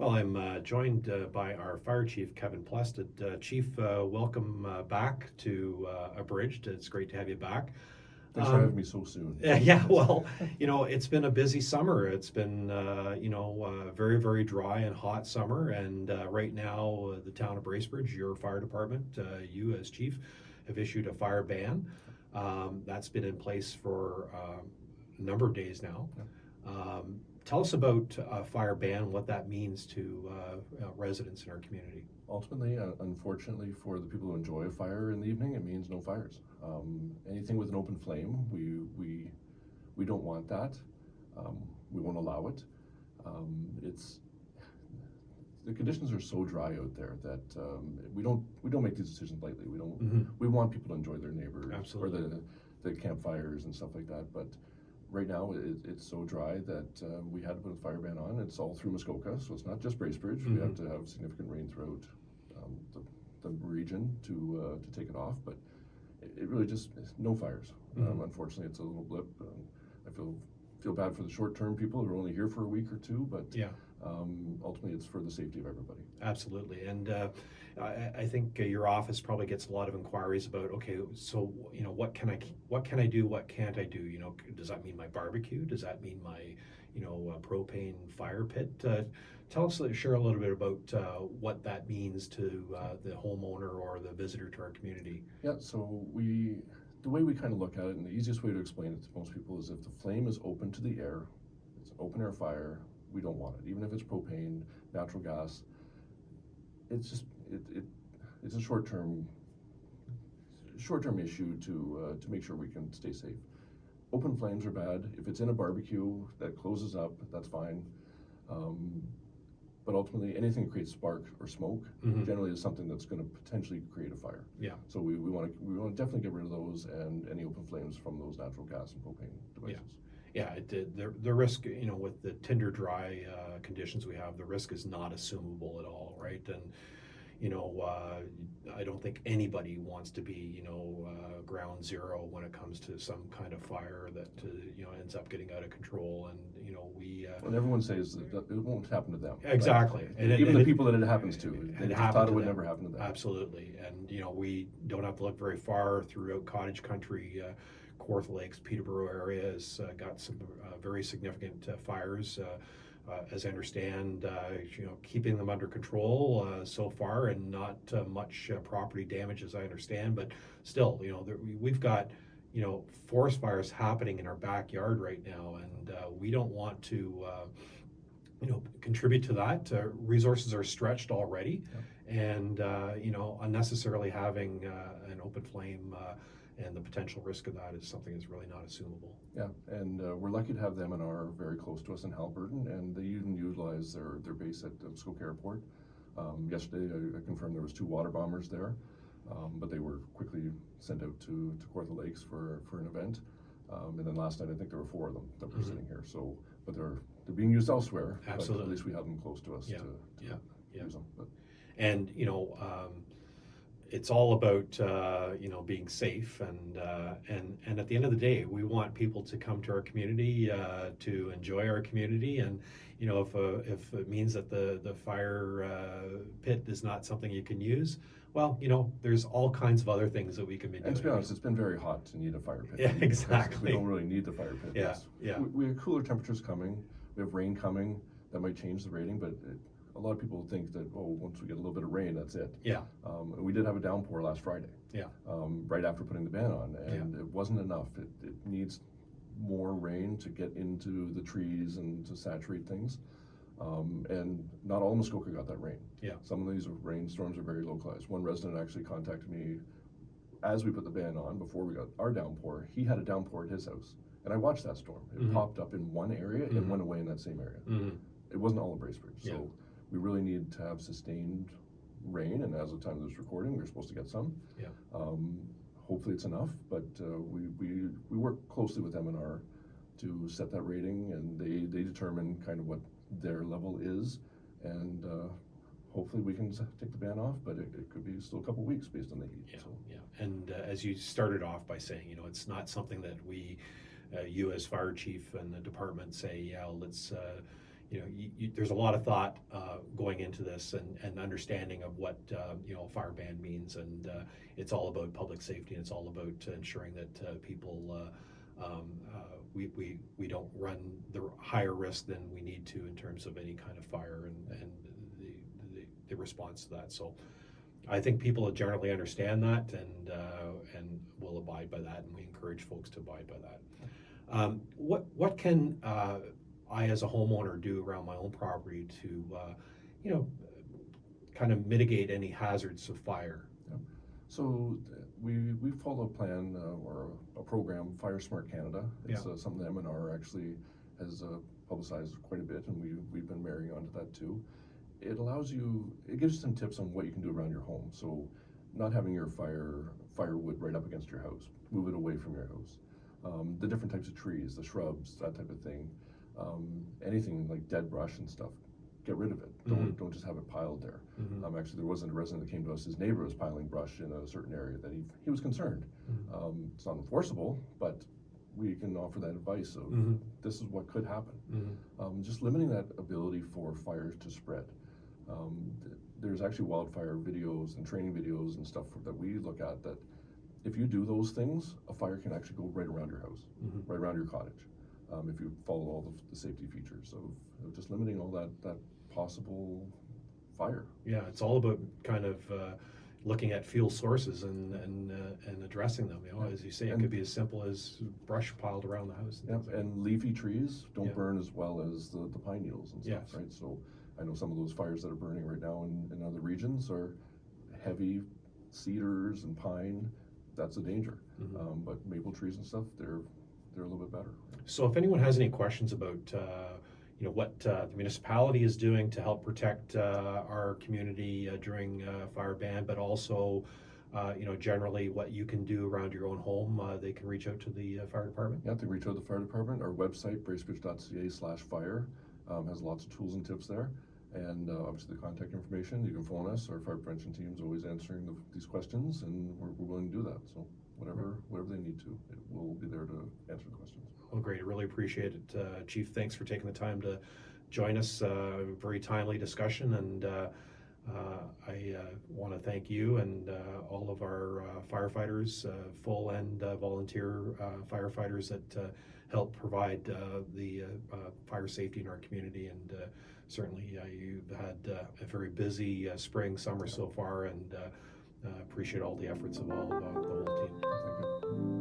Well, I'm joined by our fire chief, Kevin Plested. Chief, welcome back to Abridged. It's great to have you back. Thanks for having me so soon. Yeah, well, it's been a busy summer. It's been, very, very dry and hot summer. And right now, the town of Bracebridge, your fire department, you as chief, have issued a fire ban. That's been in place for a number of days now. Yep. Tell us about fire ban, what that means to residents in our community. Ultimately, unfortunately, for the people who enjoy a fire in the evening, it means no fires. Anything with an open flame, we don't want that. We won't allow it. It's the conditions are so dry out there that we don't make these decisions lightly. We don't. Mm-hmm. We want people to enjoy their neighbors Absolutely. or the campfires and stuff like that, but. Right now, it's so dry that we had to put a fire ban on. It's all through Muskoka, so it's not just Bracebridge. Mm-hmm. We have to have significant rain throughout the region to take it off. But it really just no fires. Mm-hmm. Unfortunately, it's a little blip. I feel bad for the short-term people who are only here for a week or two, but Yeah. Ultimately, it's for the safety of everybody. Absolutely, and I think your office probably gets a lot of inquiries about. Okay, so what can I do? What can't I do? Does that mean my barbecue? Does that mean my propane fire pit? Share a little bit about what that means to the homeowner or the visitor to our community. Yeah, so the way we kind of look at it, and the easiest way to explain it to most people is if the flame is open to the air, it's an open air fire, we don't want it. Even if it's propane, natural gas, it's just it's a short-term issue to make sure we can stay safe. Open flames are bad. If it's in a barbecue that closes up, that's fine. But ultimately, anything that creates spark or smoke Mm-hmm. generally is something that's going to potentially create a fire. Yeah. So we want to definitely get rid of those and any open flames from those natural gas and propane devices. Yeah, the risk, with the tinder dry conditions we have, the risk is not assumable at all, right? And I don't think anybody wants to be, ground zero when it comes to some kind of fire that ends up getting out of control. And we. And everyone says that it won't happen to them. Exactly. Right? And even the people that it happens to, they it thought it to would them. never happen to them. Absolutely. And we don't have to look very far throughout cottage country. Kawartha Lakes, Peterborough area has got some very significant fires. As I understand, keeping them under control so far, and not much property damage, as I understand. But still, we've got forest fires happening in our backyard right now, and we don't want to contribute to that. Resources are stretched already, and unnecessarily having an open flame. And the potential risk of that is something that's really not assumable. Yeah, and we're lucky to have them and are very close to us in Haliburton, and they even utilize their base at Muskoka Airport. Yesterday, I confirmed there was 2 water bombers there, but they were quickly sent out to Kawartha Lakes for an event. And then last night, I think there were 4 of them that were Mm-hmm. sitting here. So, but they're being used elsewhere. Absolutely. But at least we have them close to us to use them. But. And it's all about being safe, and at the end of the day, we want people to come to our community to enjoy our community, and if it means that the fire pit is not something you can use, well, there's all kinds of other things that we can be doing. And to be honest, it's been very hot to need a fire pit. Yeah, exactly. We don't really need the fire pit. Yeah. We have cooler temperatures coming. We have rain coming. That might change the rating, but a lot of people think that, once we get a little bit of rain, that's it. Yeah. We did have a downpour last Friday. Yeah. Right after putting the ban on, and it wasn't enough. It needs more rain to get into the trees and to saturate things. And not all of Muskoka got that rain. Yeah. Some of these rainstorms are very localized. One resident actually contacted me as we put the ban on, before we got our downpour. He had a downpour at his house, and I watched that storm. It Mm-hmm. popped up in one area Mm-hmm. and went away in that same area. Mm-hmm. It wasn't all of Bracebridge. Yeah. So we really need to have sustained rain, and as of the time of this recording, we're supposed to get some. Yeah. Hopefully it's enough, but we work closely with M&R to set that rating, and they determine kind of what their level is, and hopefully we can take the ban off, but it could be still a couple weeks based on the heat. Yeah, so. yeah. And as you started off by saying, it's not something that we, you as fire chief and the department say, let's, there's a lot of thought going into this and understanding of what fire ban means, and it's all about public safety, and it's all about ensuring that people we don't run the higher risk than we need to in terms of any kind of fire and the response to that. So I think people generally understand that and will abide by that, and we encourage folks to abide by that. What can I as a homeowner do around my own property to kind of mitigate any hazards of fire? Yeah. So we follow a plan or a program, Fire Smart Canada. It's something that M&R actually has publicized quite a bit, and we've been marrying onto that too. It gives you some tips on what you can do around your home. So not having your firewood right up against your house, move it away from your house. The different types of trees, the shrubs, that type of thing. Anything like dead brush and stuff, get rid of it. Don't just have it piled there. Actually, there wasn't a resident that came to us. His neighbor was piling brush in a certain area that he was concerned. It's not enforceable, but we can offer that advice of this is what could happen. Just limiting that ability for fires to spread. There's actually wildfire videos and training videos and stuff that we look at that if you do those things, a fire can actually go right around your house, right around your cottage, if you follow all the safety features. So just limiting all that possible fire. Yeah, it's all about kind of looking at fuel sources and addressing them. As you say, it could be as simple as brush piled around the house. And leafy trees don't burn as well as the pine needles and stuff, right? So I know some of those fires that are burning right now in other regions are heavy cedars and pine. That's a danger. But maple trees and stuff, they're a little bit better. So if anyone has any questions about what the municipality is doing to help protect our community during fire ban, but also generally what you can do around your own home, they can reach out to the fire department. Yeah, they can reach out to the fire department. Our website, bracebridge.ca/fire, has lots of tools and tips there. And obviously the contact information, you can phone us. Our fire prevention team is always answering these questions, and we're willing to do that. So whatever they need to, we'll be there to answer the questions. Well, great. I really appreciate it, Chief. Thanks for taking the time to join us. Very timely discussion, and I want to thank you and all of our firefighters, full and volunteer firefighters that help provide the fire safety in our community. And certainly you've had a very busy spring, summer so far, and appreciate all the efforts of all the whole team. Thank you.